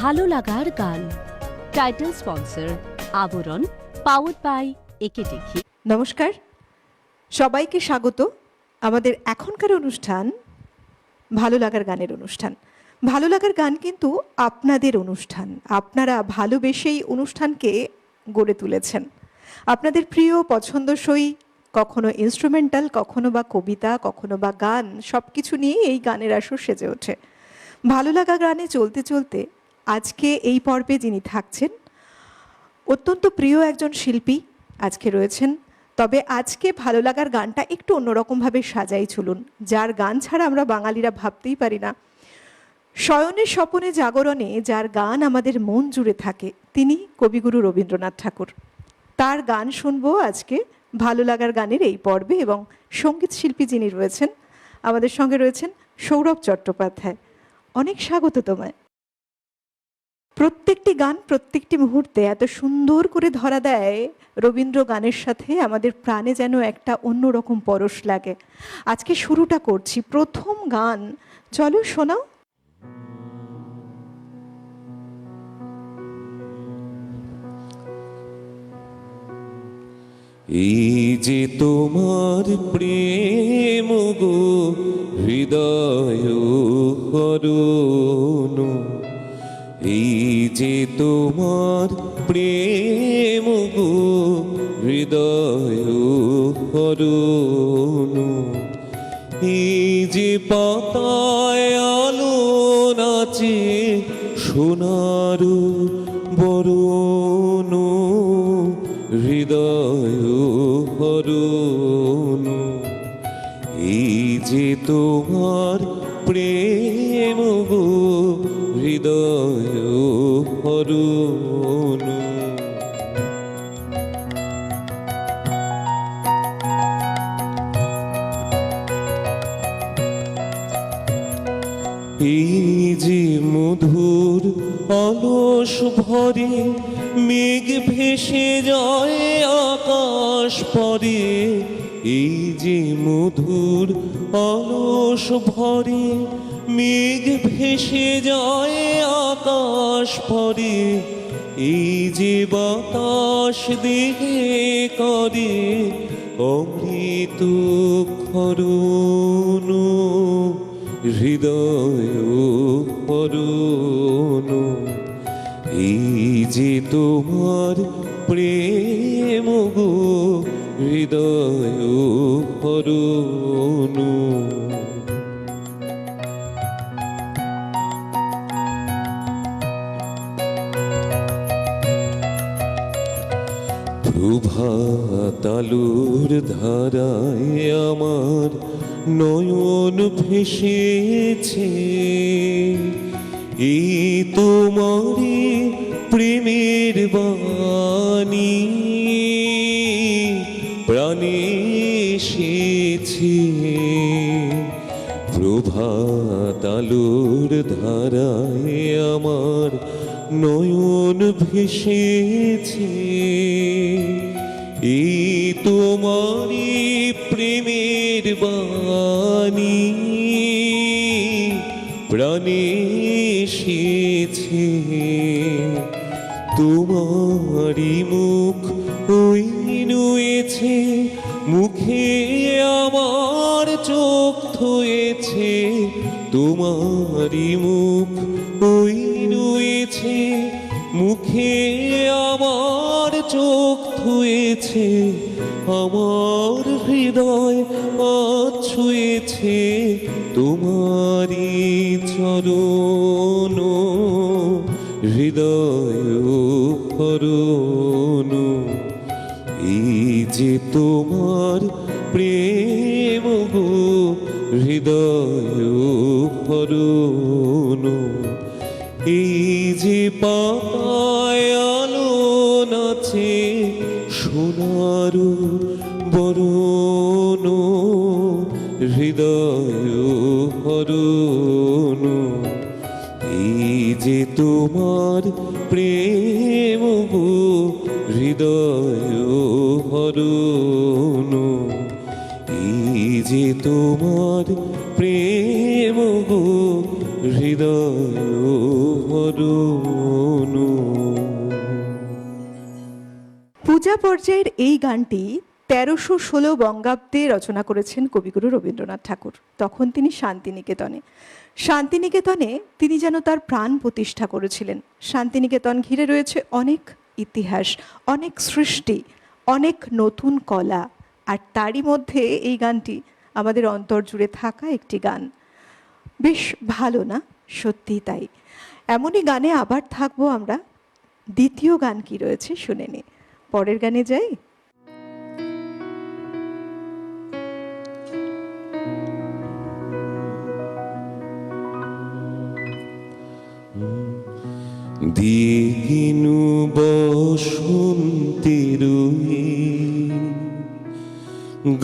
ভালো লাগার গান। টাইটেল স্পন্সর আবরণ, পাওয়ার্ড বাই একে দেখি। নমস্কার, সবাইকে স্বাগত আমাদের এখনকার অনুষ্ঠান ভালো লাগার গানের অনুষ্ঠান। ভালো লাগার গান কিন্তু আপনাদের অনুষ্ঠান, আপনারা ভালোবেসেই অনুষ্ঠানকে গড়ে তুলেছেন। আপনাদের প্রিয় পছন্দসই, কখনো ইনস্ট্রুমেন্টাল, কখনো বা কবিতা, কখনো বা গান, সব কিছু নিয়েই এই গানের আসর সেজে ওঠে। ভালো লাগা গানে চলতে চলতে আজকে এই পর্বে যিনি থাকছেন অত্যন্ত প্রিয় একজন শিল্পী আজকে রয়েছেন। তবে আজকে ভালো লাগার গানটা একটু অন্যরকমভাবে সাজাই চলুন, যার গান ছাড়া আমরা বাঙালিরা ভাবতেই পারি না। শয়নের স্বপনে জাগরণে যার গান আমাদের মন জুড়ে থাকে, তিনি কবিগুরু রবীন্দ্রনাথ ঠাকুর। তার গান শুনবো আজকে ভালো লাগার গানের এই পর্বে। এবং সঙ্গীত শিল্পী যিনি রয়েছেন, আমাদের সঙ্গে রয়েছেন সৌরভ চট্টোপাধ্যায়। অনেক স্বাগত তোমায়। প্রত্যেকটি গান প্রত্যেকটি মুহূর্তে এত সুন্দর করে ধরা দেয় রবীন্দ্র গানের সাথে, আমাদের প্রাণে যেন একটা অন্যরকম পরশ লাগে। আজকে শুরুটা করছি, প্রথম গান চলো শোনাও। এই যে তোমার প্রেম গো হৃদয় করুন, এই যে তোমার প্রেম গো হৃদয় করুন, এই যে পাতায় আলো নাচে সোনার বরণ, হৃদয় করুন, এই যে তোমার প্রেম গো হৃদয় করুন। এই যে মধুর অলস ভরে মেঘ ভেসে যায় আকাশ পরে, এই যে মধুর অলস ভরে মেঘ ভেসে যায় আকাশ পরে, এই যে বাতাস দেহে করে অমৃত ক্ষরণ, হৃদয় করুন, এই যে তোমার প্রেম গো হৃদয় করুন। প্রভাতালুর ধারায় আমার নয়ন ভেসেছে, এই তোমারি প্রেমের বাণী প্রাণে এসেছে। প্রভাতালুর ধারায় আমার নয়ন ভেসেছে, এই তোমারি প্রেমের বাণী প্রাণে এসেছে। তোমারি মুখ ওই নুয়েছে, মুখে আমার চোখ ধুয়েছে, তোমারি মুখ ওই নুয়েছে, মুখে আমার চোখ ধুয়েছে, আমার হৃদয় ছুঁয়েছে তোমারি চরণ, হৃদয় করুন, এই যে তোমার প্রেম গো হৃদয় করুন, এই যে পাতায় আলো নাচে সোনার বরণ, হৃদয় করুন, এই যে তোমার প্রেম গো হৃদয় করুন, এই যে তোমার প্রেম গো হৃদয় করুন। পূজা পর্যায়ের এই গানটি 1316 বঙ্গাব্দে রচনা করেছেন কবিগুরু রবীন্দ্রনাথ ঠাকুর। তখন তিনি শান্তিনিকেতনে তিনি যেন তার প্রাণ প্রতিষ্ঠা করেছিলেন। শান্তিনিকেতন ঘিরে রয়েছে অনেক ইতিহাস, অনেক সৃষ্টি, অনেক নতুন কলা, আর তারই মধ্যে এই গানটি আমাদের অন্তর জুড়ে থাকা একটি গান। বেশ ভালো না? সত্যিই তাই। এমনই গানে আবার থাকবো আমরা। দ্বিতীয় গান কি রয়েছে শুনে নি, পরের গানে যাই। দিগিনু বসন্তের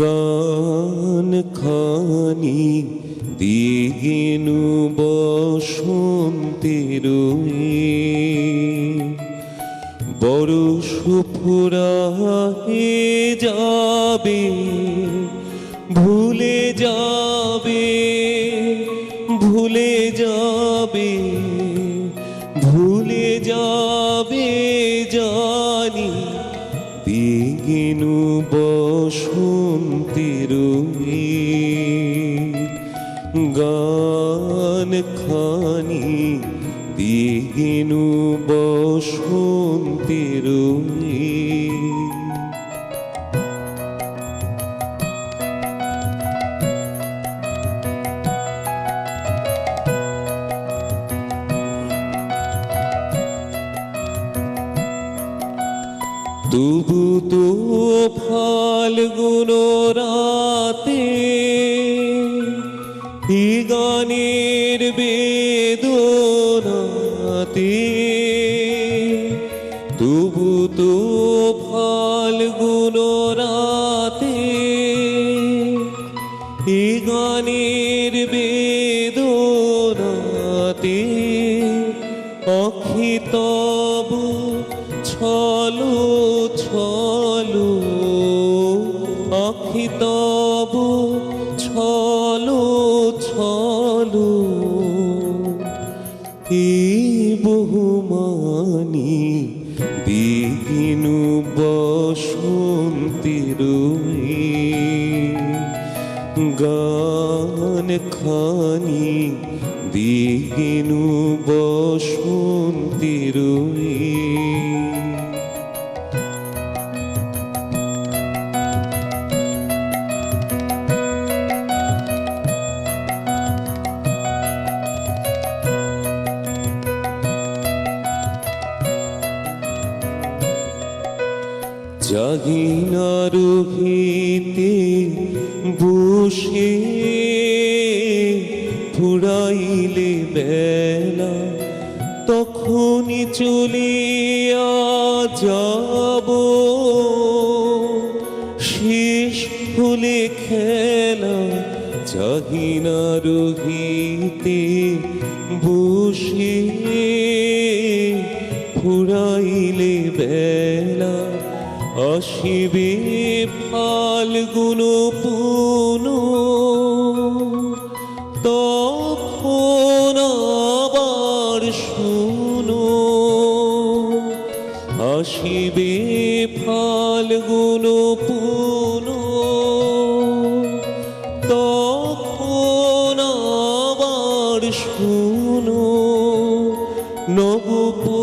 গান খানি, দিগিনু বসন্তের বরষ ফুরায়ে যাবে, ভুলে যাবে, ভুলে যাবে, ভুলে যাবে জানি, দিগিনু বসন্তের গান খানি, দিগিনু বসন্তের তবু তো ফাল্গুন রাতে এই গানের বেদনাতে, তবু তো ফাল্গুন রাতে এই গানের বেদনাতে, অখি তব ছলো ছলো, অখি তব ছলো ছলো, এই বহুমানি, দিগিনু বসন্তের গান খানি, দিগিনু বসন্তের জাগিনা রহিতে বসে ফুরাইলে বেলা, তখনই চলিয়া যাব, শেষ হলে খেলা। জাগিনা রহিতে বসে ফুরাইলে বেলা, আসিবে ফাল্গুন পুন, তখন আবার শুনো, আসিবে ফাল্গুন পুন, তখন আবার শুনো, নবপথিকের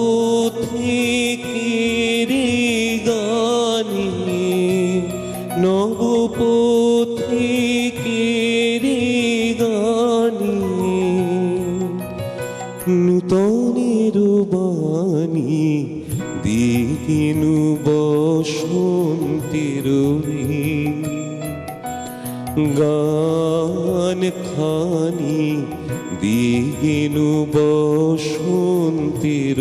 গানে, নবপথিকের গানে, নূতনের বাণী, দিগিনু বসন্তের গান খানি, দিগিনু বসন্তের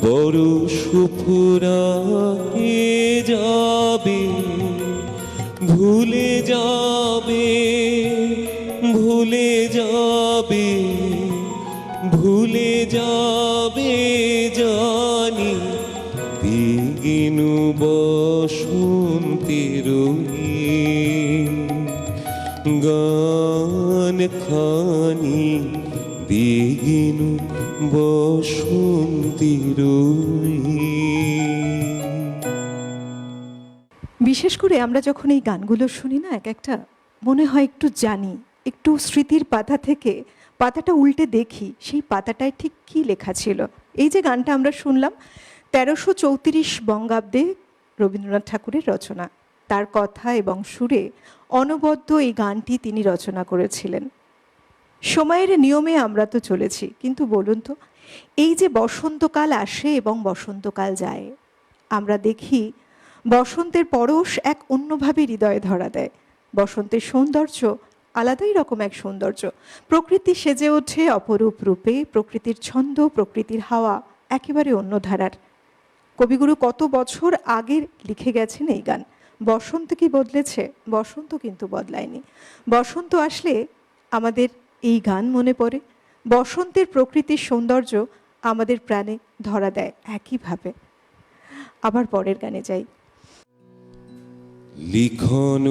বরষ ফুরায়ে যাবে, ভুলে যাবে, ভুলে যাবে, ভুলে যাবে জানি, দিগিনু বসন্তের গান খানি, দিগিনু বসন্তীর বিশেষ করে আমরা যখন এই গানগুলো শুনি না, এক একটা মনে হয় একটু জানি, একটু স্মৃতির পাতা থেকে পাতাটা উল্টে দেখি সেই পাতাটায় ঠিক কী লেখা ছিল। এই যে গানটা আমরা শুনলাম 1334 বঙ্গাব্দে রবীন্দ্রনাথ ঠাকুরের রচনা, তার কথা এবং সুরে অনবদ্য এই গানটি তিনি রচনা করেছিলেন। সময়ের নিয়মে আমরা তো চলেছি, কিন্তু বলুন তো, এই যে বসন্তকাল আসে এবং বসন্তকাল যায়, আমরা দেখি বসন্তের পরশ এক অন্যভাবে হৃদয়ে ধরা দেয়। বসন্তের সৌন্দর্য আলাদাই রকম এক সৌন্দর্য, প্রকৃতি সেজে ওঠে অপরূপ রূপে, প্রকৃতির ছন্দ, প্রকৃতির হাওয়া একেবারে অন্য ধারার। কবিগুরু কত বছর আগে লিখে গেছেন এই গান। বসন্ত কি বদলেছে? বসন্ত কিন্তু বদলায়নি। বসন্ত আসলে আমাদের এই গান মনে পড়ে, বসন্তের প্রকৃতির সৌন্দর্য আমাদের প্রাণে ধরা দেয় একইভাবে। আবার পরের গানে যাই। লিখন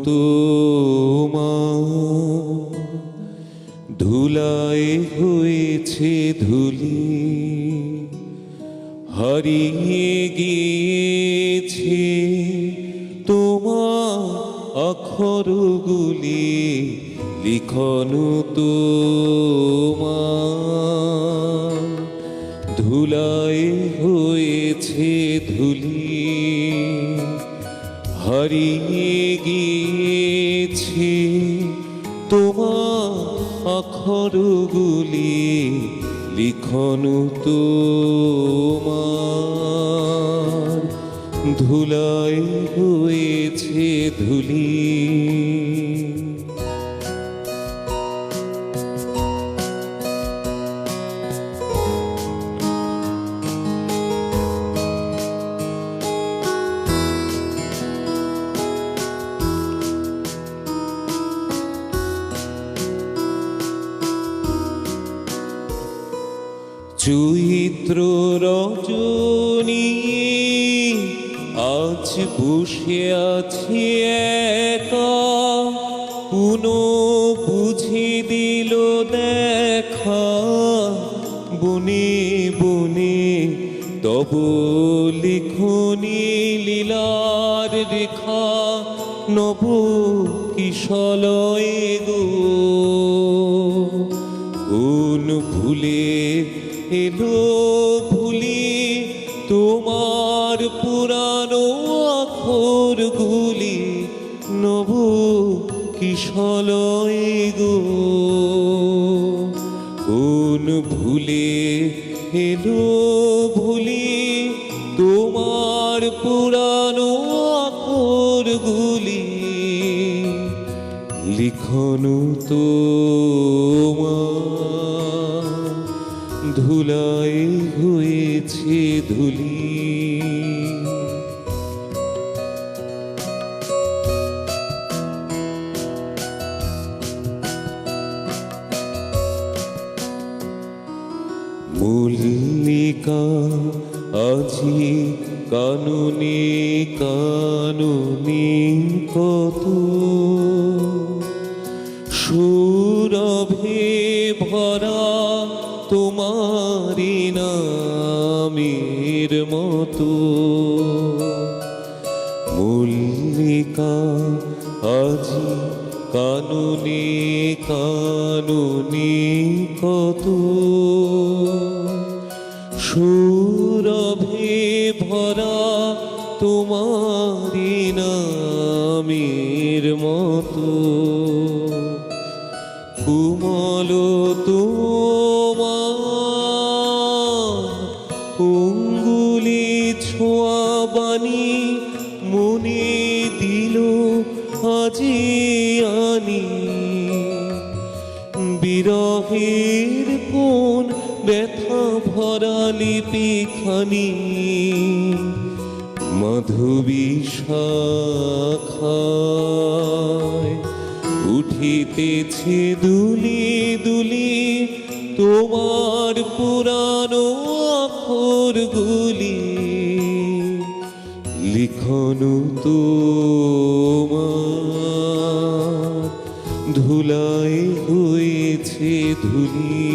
তোমার ধুলায় হয়েছে ধুলি, হারিয়ে গিয়েছে তোমার অক্ষরগুলি। লিখন তোমার ধুলায় হয়েছে ধুলি, হারিয়ে গিয়েছে তোমার অক্ষরগুলি। লিখন তোমার ধুলায় হয়েছে ধুলি। চৈত্র রজনী আজ বসে আছি একা, পুনো বুঝে দিল দেখা বনে বনে তব লিখনি লীলার রেখা। নব কিশলয়ে গো কোন ভুলে এলো ভুলি তোমার পুরানো অক্ষরগুলি। নব কিশলয়ে গো কোন ভুলে এলো ভুলি তোমার পুরানো অক্ষরগুলি। লিখন তোমার ধুলায় হয়েছে ধুলি। মল্লিকা আজি কাননে কাননে কত সুরভে ভরা তোমারি নামের মতো। মল্লিকা আজি কাননে কাননে কত সুরভে ভরা তোমারি নামের মতো। কুমল তোমার অঙ্গুলি ছোঁয়া বাণী মনে দিল আজি আনি। বিরহের কোন ব্যথা ভরা লিপিখানি মাধবী শাখায় উঠিতেছে দুলি দুলি তোমার পুরানো অক্ষরগুলি। লিখন তোমার ধুলায় হয়েছে ধুলি,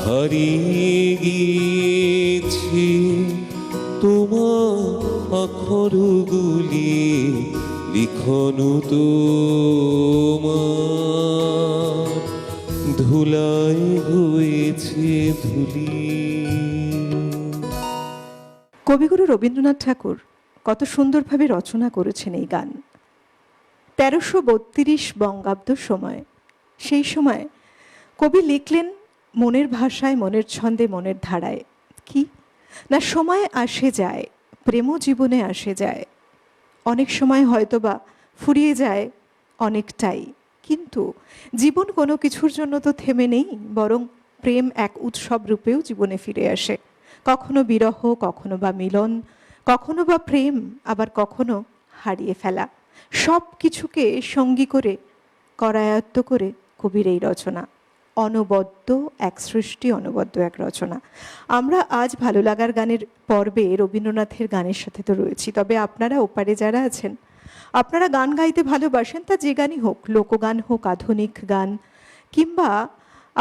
হারিয়ে গিয়েছে তোমার আখরগুলি, লিখন তোমার ধুলায় হয়েছে ধুলি। কবিগুরু রবীন্দ্রনাথ ঠাকুর কত সুন্দরভাবে রচনা করেছেন এই গান। 1332 বঙ্গাব্দ সময়, সেই সময় কবি লিখলেন মনের ভাষায়, মনের ছন্দে, মনের ধারায়। কি না, সময় আসে যায়, প্রেমও জীবনে আসে যায়, অনেক সময় হয়তোবা ফুরিয়ে যায় অনেকটাই, কিন্তু জীবন কোনো কিছুর জন্য তো থেমে নেই, বরং প্রেম এক উৎসব রূপেও জীবনে ফিরে আসে। কখনো বিরহ, কখনো বা মিলন, কখনো বা প্রেম, আবার কখনো হারিয়ে ফেলা, সব কিছুকে সঙ্গী করে করায়ত্ত করে কবির এই রচনা। অনবদ্য এক সৃষ্টি, অনবদ্য এক রচনা। আমরা আজ ভালো লাগার গানের পর্বে রবীন্দ্রনাথের গানের সাথে তো রয়েছি, তবে আপনারা ওপারে যারা আছেন, আপনারা গান গাইতে ভালোবাসেন, তা যে গানই হোক, লোকগান হোক, আধুনিক গান, কিংবা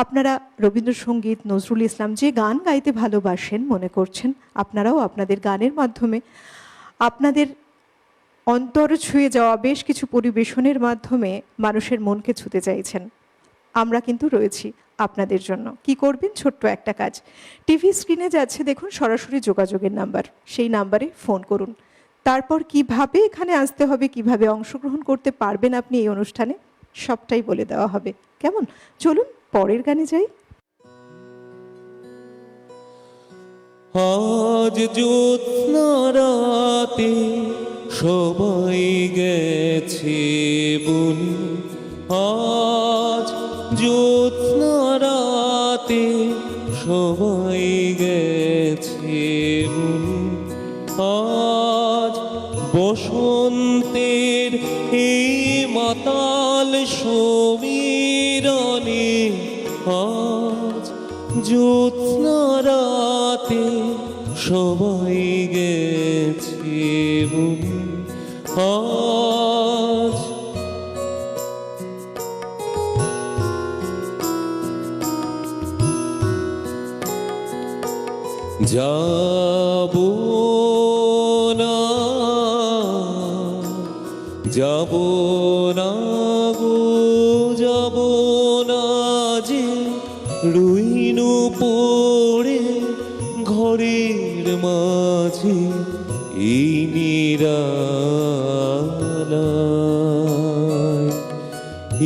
আপনারা রবীন্দ্রসঙ্গীত, নজরুল ইসলাম, যে গান গাইতে ভালোবাসেন, মনে করছেন আপনারাও আপনাদের গানের মাধ্যমে আপনাদের অন্তর ছুঁয়ে যাওয়া বেশ কিছু পরিবেশনের মাধ্যমে মানুষের মনকে ছুঁতে চাইছেন, আমরা কিন্তু রয়েছি আপনাদের জন্য। কি করবেন? ছোট্ট একটা কাজ, টিভি স্ক্রিনে যাচ্ছে দেখুন সরাসরি যোগাযোগের নাম্বার, সেই নাম্বারে ফোন করুন। তারপর কিভাবে এখানে আসতে হবে, কিভাবে অংশগ্রহণ করতে পারবেন আপনি এই অনুষ্ঠানে, সবটাই বলে দেওয়া হবে। কেমন? চলুন পরের গানে যাই। আজ জ্যোৎস্না রাতে সবাই গেছে বনে, আজ জ্যোৎস্না রাতে সবাই গেছে বনে, আজ বসন্তের এই মাতাল সমীরণে, আজ জ্যোৎস্না রাতে সবাই গেছে বনে, আজ যাব না, যাব না গো, যাব না যে রইনু পড়ে ঘরের মাঝে এই নিরালায়,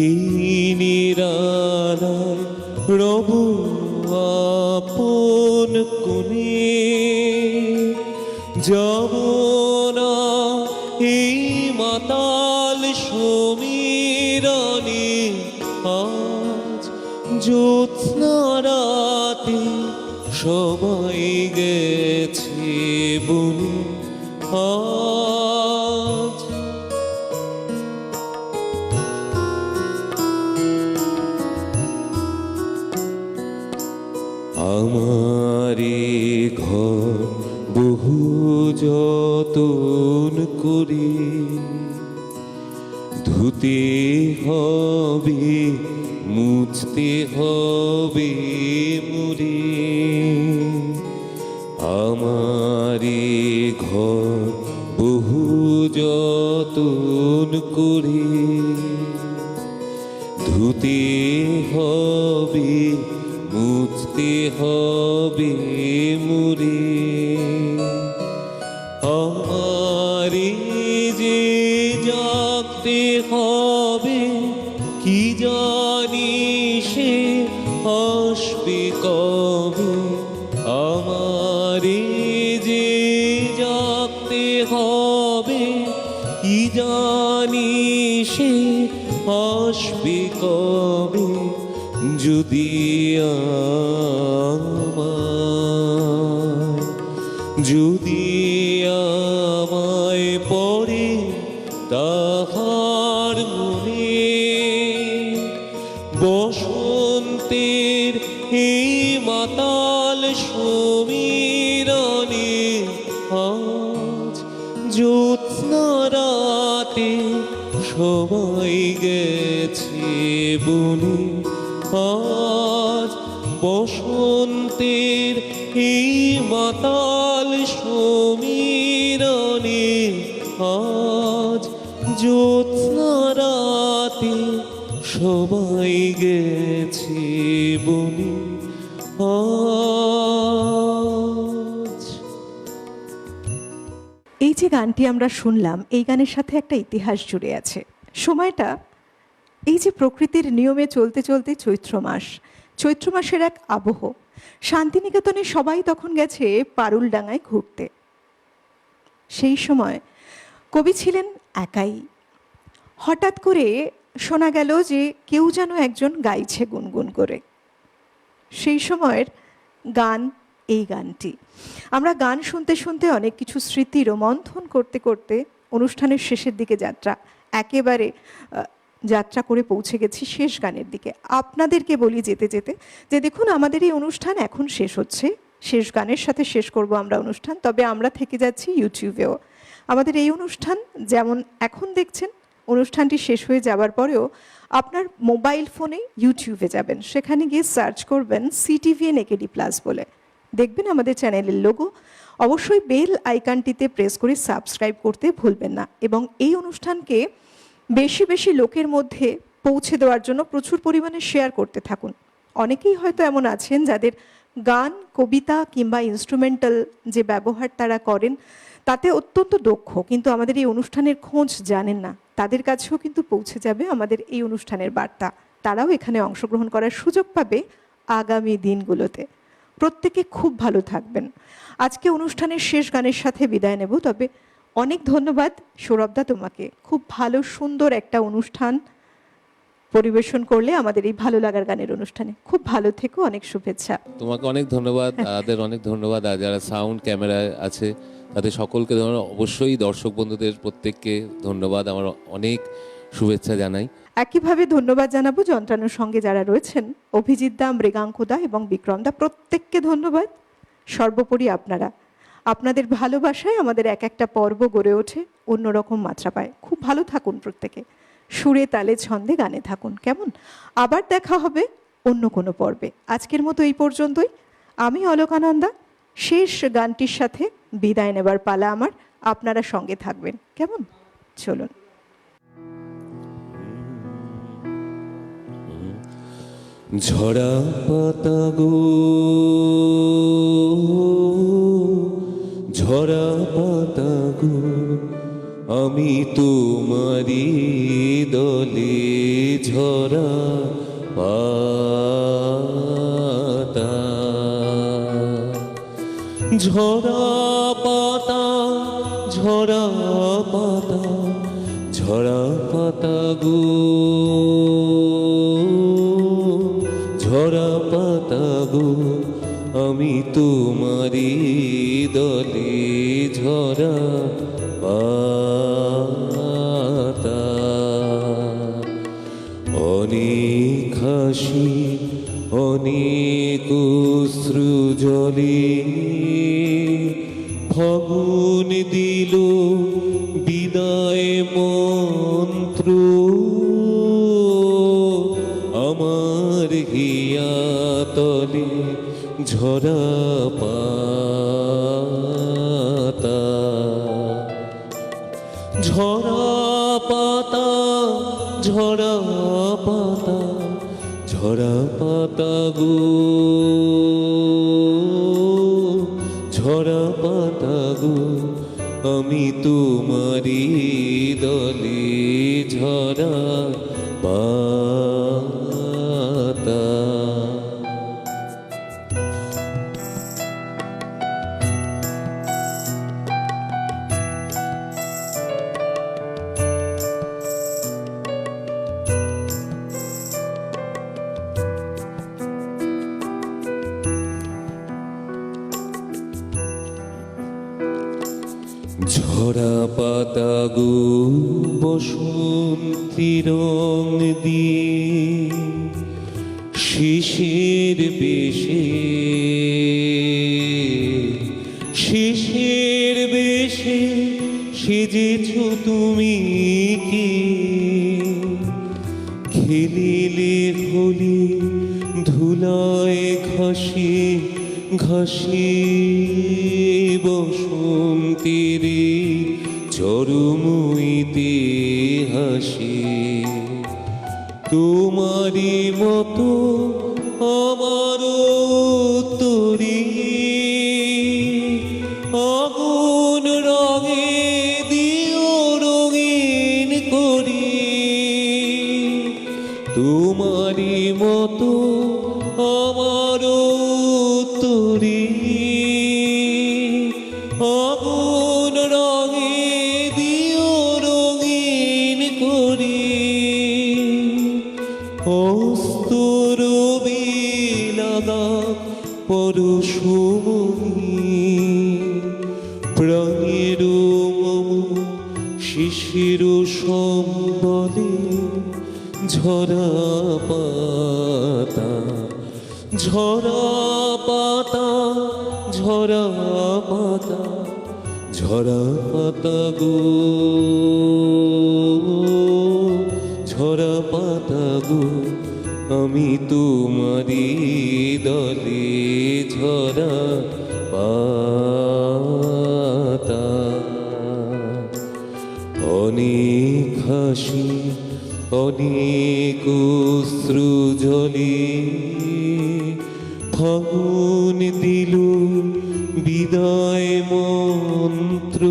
এই নিরালায় রব আপন কোণে, যাব না এই মাতাল সমীরণে, আজ জ্যোৎস্না রাতে সবাই গেছে বনে, আজ আমারে ঘর বহু যতন করে ধুতে হবে, মুছতে হবে মুরে, আমারে ঘর বহু যতন করে ধুতে হবে, মুছতে হবে মুরে, আমারে যে জাগতে হবে, কি জানি সে আসবে কবে, আমারে যে জাগতে হবে, কি জানি সে আসবে কবে, যদি আমায়, যদি আমায় পড়ে তাহার মনে, বসন্তের এই মাতাল সমীরণে, আজ জ্যোৎস্না রাতে সবাই গেছে বনে আজ বসন্তের এই মাতাল সমীরণে আজ জ্যোৎস্না রাতে সবাই গেছে বনে আজ। এই যে গানটি আমরা শুনলাম, এই গানের সাথে একটা ইতিহাস জুড়ে আছে। সময়টা এই যে প্রকৃতির নিয়মে চলতে চলতে চৈত্র মাসের এক আবহ। শান্তিনিকেতনে সবাই তখন গেছে পারুলডাঙ্গায় ঘুরতে। সেই সময় কবি ছিলেন একাই। হঠাৎ করে শোনা গেল যে কেউ যেন একজন গাইছে গুনগুন করে। সেই সময়ের গান এই গানটি। আমরা গান শুনতে শুনতে অনেক কিছু স্মৃতি রোমন্থন করতে করতে অনুষ্ঠানের শেষের দিকে একেবারে যাত্রা করে পৌঁছে গেছি শেষ গানের দিকে। আপনাদেরকে বলি যেতে যেতে যে দেখুন, আমাদের এই অনুষ্ঠান এখন শেষ হচ্ছে, শেষ গানের সাথে শেষ করব আমরা অনুষ্ঠান। তবে আমরা থেকে যাচ্ছি ইউটিউবেও। আমাদের এই অনুষ্ঠান যেমন এখন দেখছেন, অনুষ্ঠানটি শেষ হয়ে যাবার পরেও আপনার মোবাইল ফোনে ইউটিউবে যাবেন, সেখানে গিয়ে সার্চ করবেন CTVN AKD+ বলে, দেখবেন আমাদের চ্যানেলের লোগো। অবশ্যই বেল আইকনটিতে প্রেস করে সাবস্ক্রাইব করতে ভুলবেন না, এবং এই অনুষ্ঠানকে বেশি বেশি লোকের মধ্যে পৌঁছে দেওয়ার জন্য প্রচুর পরিমাণে শেয়ার করতে থাকুন। অনেকেই হয়তো এমন আছেন যাদের গান, কবিতা কিংবা ইনস্ট্রুমেন্টাল যে ব্যবহার তারা করেন তাতে অত্যন্ত দক্ষ, কিন্তু আমাদের এই অনুষ্ঠানের খোঁজ জানেন না। তাদের কাছেও কিন্তু পৌঁছে যাবে আমাদের এই অনুষ্ঠানের বার্তা। তারাও এখানে অংশগ্রহণ করার সুযোগ পাবে আগামী দিনগুলোতে। প্রত্যেকে খুব ভালো থাকবেন। আজকে অনুষ্ঠানের শেষ গানের সাথে বিদায় নেব। তবে অনেক ধন্যবাদ সৌরভদা তোমাকে, খুব ভালো সুন্দর একটা অনুষ্ঠান পরিবেশন করলে আমাদের এই ভালো লাগার গানের অনুষ্ঠানে। খুব ভালো থেকো, অনেক শুভেচ্ছা। তোমাকে অনেক ধন্যবাদ, তাদের অনেক ধন্যবাদ, আর যারা সাউন্ড ক্যামেরায় আছে তাদের সকলকে ধন্যবাদ। অবশ্যই দর্শক বন্ধুদের প্রত্যেককে ধন্যবাদ, আমার অনেক শুভেচ্ছা জানাই। একইভাবে ধন্যবাদ জানাবো যন্ত্রাণুর সঙ্গে যারা রয়েছেন, অভিজিৎ দা, মৃগাঙ্কদা এবং বিক্রম দা, প্রত্যেককে ধন্যবাদ। সর্বোপরি আপনাদের ভালোবাসায় আমাদের এক একটা পর্ব গড়ে ওঠে, অন্যরকম মাত্রা পায়। খুব ভালো থাকুন প্রত্যেকে, সুরে তালে ছন্দে গানে থাকুন, কেমন? আবার দেখা হবে অন্য কোনো পর্বে। আজকের মতো এই পর্যন্তই। আমি অলকানন্দা, শেষ গানটির সাথে বিদায় নেবার পালা আমার। আপনারা সঙ্গে থাকবেন, কেমন? চলুন। ঝরা পাতা গো, ঝরা পাতা গো, আমি তোমারি দলে ঝরা পাতা। ঝরা পাতা, ঝরা পাতা, ঝরা পাতা গো, ঝরা পাতা গো, আমি তোমারি দলে ঝরা পাতা। অনেক হাসি, অনেক অশ্রু জলে ফাগুন দিল বিদায় মন্ত্র। আমার হিয়া তলে ঝরা পাতা। ঝরা পাতা, ঝরা পাতা, ঝরা পাতা গো, ঝরা পাতা গো, আমি তোমারি দলে ঝরা পাতা। ঝরা পাতা গো, বসন্তি রং দিয়ে শিশির বেশে, শিশির বেশে সেজেছ তুমি কি? খেলিলে হোলি ধুলায় ঘাসি ঘাসি বসন্তের চরমইতে হাসি। তোমারি মতো আমারও তরি আগুন রঙে দিও রঙিন করি। তোমারি মতো আমারও তরি আগুন রঙে দিও রঙিন করি। অস্তরবি লাগা পরশুমণি প্রাণের মম শিশির সম্বলে ঝরা পাতা ঝরা পাতা ঝরা পাতা ঝরা পাতা গো ঝরা পাতা গো আমি তোমারি দলে ঝরা পাতা। অনেক হাসি অনেক অশ্রু জলে ফাগুন দিল বিদায় মন্ত্র।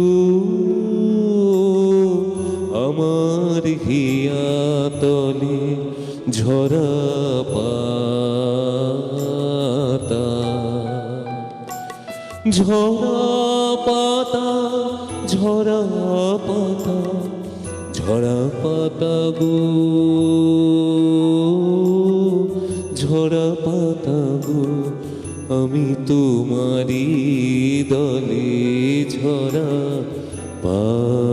আমার হিয়া তলে ঝরা পাতা ঝরা পাতা ঝরা পাতা ঝরা পাতা গো ঝরা পাতা গো আমি তোমারি দলে ঝরা পাতা।